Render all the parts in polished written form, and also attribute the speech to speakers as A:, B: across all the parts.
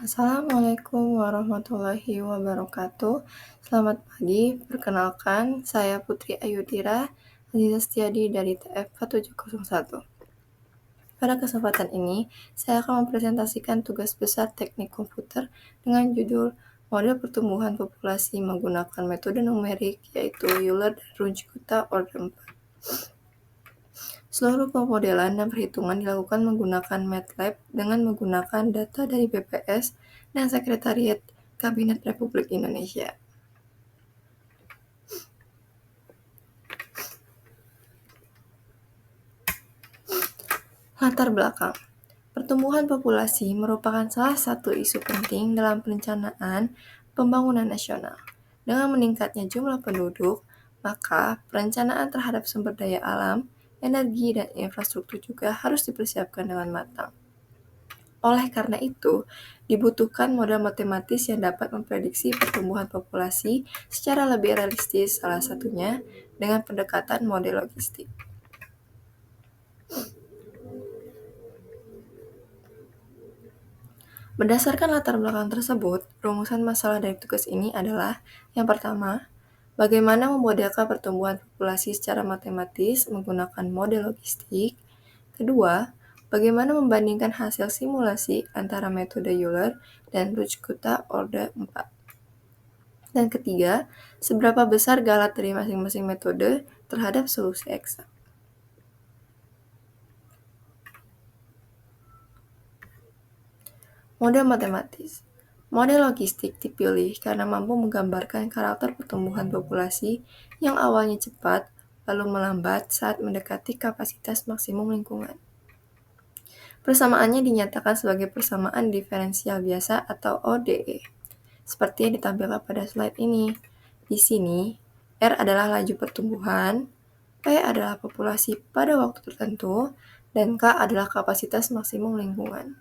A: Assalamualaikum warahmatullahi wabarakatuh. Selamat pagi, perkenalkan saya Putri Ayudhira Aziza Setiadi dari TF 4701. Pada kesempatan ini, saya akan mempresentasikan tugas besar teknik komputer dengan judul Model Pertumbuhan Populasi Menggunakan Metode Numerik, yaitu Euler dan Runge-Kutta Order 4. Seluruh pemodelan dan perhitungan dilakukan menggunakan MATLAB dengan menggunakan data dari BPS dan Sekretariat Kabinet Republik Indonesia. Latar belakang. Pertumbuhan populasi merupakan salah satu isu penting dalam perencanaan pembangunan nasional. Dengan meningkatnya jumlah penduduk, maka perencanaan terhadap sumber daya alam, energi, dan infrastruktur juga harus dipersiapkan dengan matang. Oleh karena itu, dibutuhkan model matematis yang dapat memprediksi pertumbuhan populasi secara lebih realistis, salah satunya dengan pendekatan model logistik. Berdasarkan latar belakang tersebut, rumusan masalah dari tugas ini adalah: yang pertama, bagaimana memodelkan pertumbuhan populasi secara matematis menggunakan model logistik. Kedua, bagaimana membandingkan hasil simulasi antara metode Euler dan Runge-Kutta Order 4. Dan ketiga, seberapa besar galat dari masing-masing metode terhadap solusi eksak. Model matematis. Model logistik dipilih karena mampu menggambarkan karakter pertumbuhan populasi yang awalnya cepat, lalu melambat saat mendekati kapasitas maksimum lingkungan. Persamaannya dinyatakan sebagai persamaan diferensial biasa atau ODE, seperti yang ditampilkan pada slide ini. Di sini, R adalah laju pertumbuhan, P adalah populasi pada waktu tertentu, dan K adalah kapasitas maksimum lingkungan.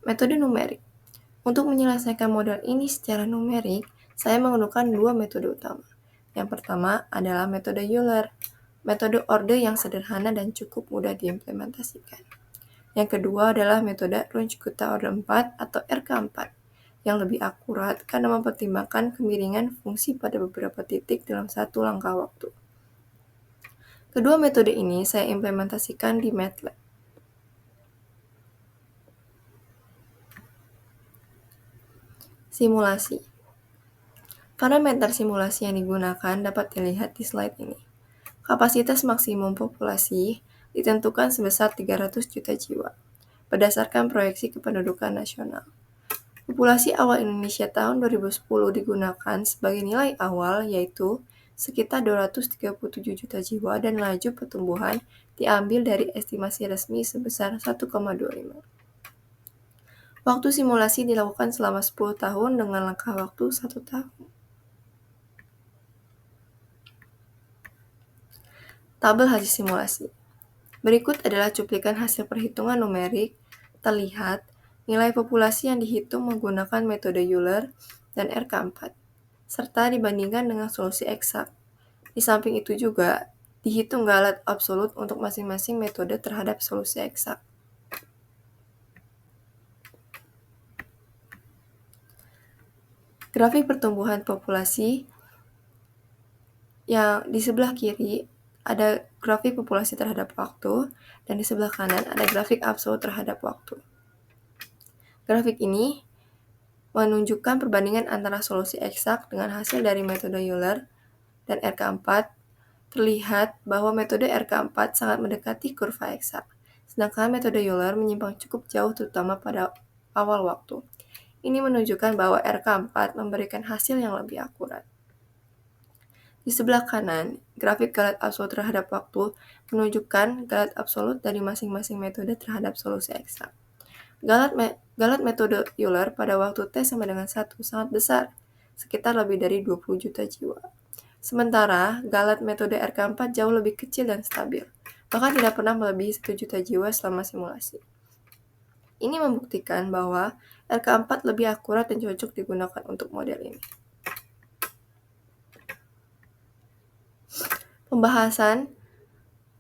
A: Metode numerik. Untuk menyelesaikan model ini secara numerik, saya menggunakan dua metode utama. Yang pertama adalah metode Euler, metode orde yang sederhana dan cukup mudah diimplementasikan. Yang kedua adalah metode Runge-Kutta Order 4 atau RK4, yang lebih akurat karena mempertimbangkan kemiringan fungsi pada beberapa titik dalam satu langkah waktu. Kedua metode ini saya implementasikan di MATLAB. Simulasi. Parameter simulasi yang digunakan dapat dilihat di slide ini. Kapasitas maksimum populasi ditentukan sebesar 300 juta jiwa, berdasarkan proyeksi kependudukan nasional. Populasi awal Indonesia tahun 2010 digunakan sebagai nilai awal, yaitu sekitar 237 juta jiwa, dan laju pertumbuhan diambil dari estimasi resmi sebesar 1,25. Waktu simulasi dilakukan selama 10 tahun dengan langkah waktu 1 tahun. Tabel hasil simulasi. Berikut adalah cuplikan hasil perhitungan numerik. Terlihat nilai populasi yang dihitung menggunakan metode Euler dan RK4, serta dibandingkan dengan solusi eksak. Di samping itu juga dihitung galat absolut untuk masing-masing metode terhadap solusi eksak. Grafik pertumbuhan populasi yang di sebelah kiri ada grafik populasi terhadap waktu, dan di sebelah kanan ada grafik absolut terhadap waktu. Grafik ini menunjukkan perbandingan antara solusi eksak dengan hasil dari metode Euler dan RK4. Terlihat bahwa metode RK4 sangat mendekati kurva eksak, sedangkan metode Euler menyimpang cukup jauh terutama pada awal waktu. Ini menunjukkan bahwa RK4 memberikan hasil yang lebih akurat. Di sebelah kanan, grafik galat absolut terhadap waktu menunjukkan galat absolut dari masing-masing metode terhadap solusi eksak. Galat metode Euler pada waktu T sama dengan 1 sangat besar, sekitar lebih dari 20 juta jiwa. Sementara galat metode RK4 jauh lebih kecil dan stabil, bahkan tidak pernah melebihi 1 juta jiwa selama simulasi. Ini membuktikan bahwa RK4 lebih akurat dan cocok digunakan untuk model ini. Pembahasan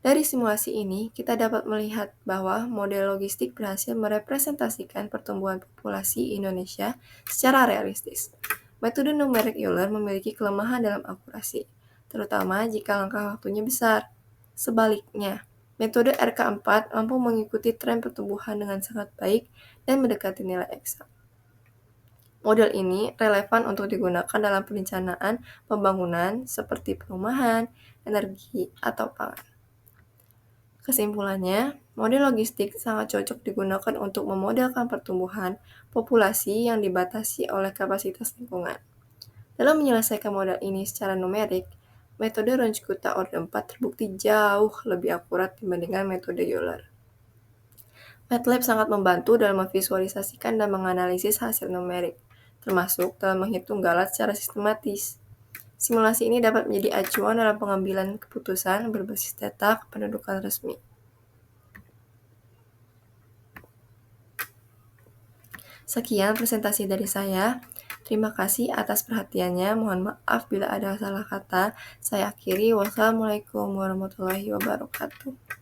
A: Dari simulasi ini, kita dapat melihat bahwa model logistik berhasil merepresentasikan pertumbuhan populasi Indonesia secara realistis. Metode numerik Euler memiliki kelemahan dalam akurasi, terutama jika langkah waktunya besar. Sebaliknya, metode RK4 mampu mengikuti tren pertumbuhan dengan sangat baik dan mendekati nilai eksak. Model ini relevan untuk digunakan dalam perencanaan pembangunan seperti perumahan, energi, atau pangan. Kesimpulannya, model logistik sangat cocok digunakan untuk memodelkan pertumbuhan populasi yang dibatasi oleh kapasitas lingkungan. Dalam menyelesaikan model ini secara numerik, metode Runge-Kutta Orde 4 terbukti jauh lebih akurat dibandingkan metode Euler. MATLAB sangat membantu dalam memvisualisasikan dan menganalisis hasil numerik, termasuk dalam menghitung galat secara sistematis. Simulasi ini dapat menjadi acuan dalam pengambilan keputusan berbasis data kependudukan resmi. Sekian presentasi dari saya. Terima kasih atas perhatiannya. Mohon maaf bila ada salah kata. Saya akhiri. Wassalamualaikum warahmatullahi wabarakatuh.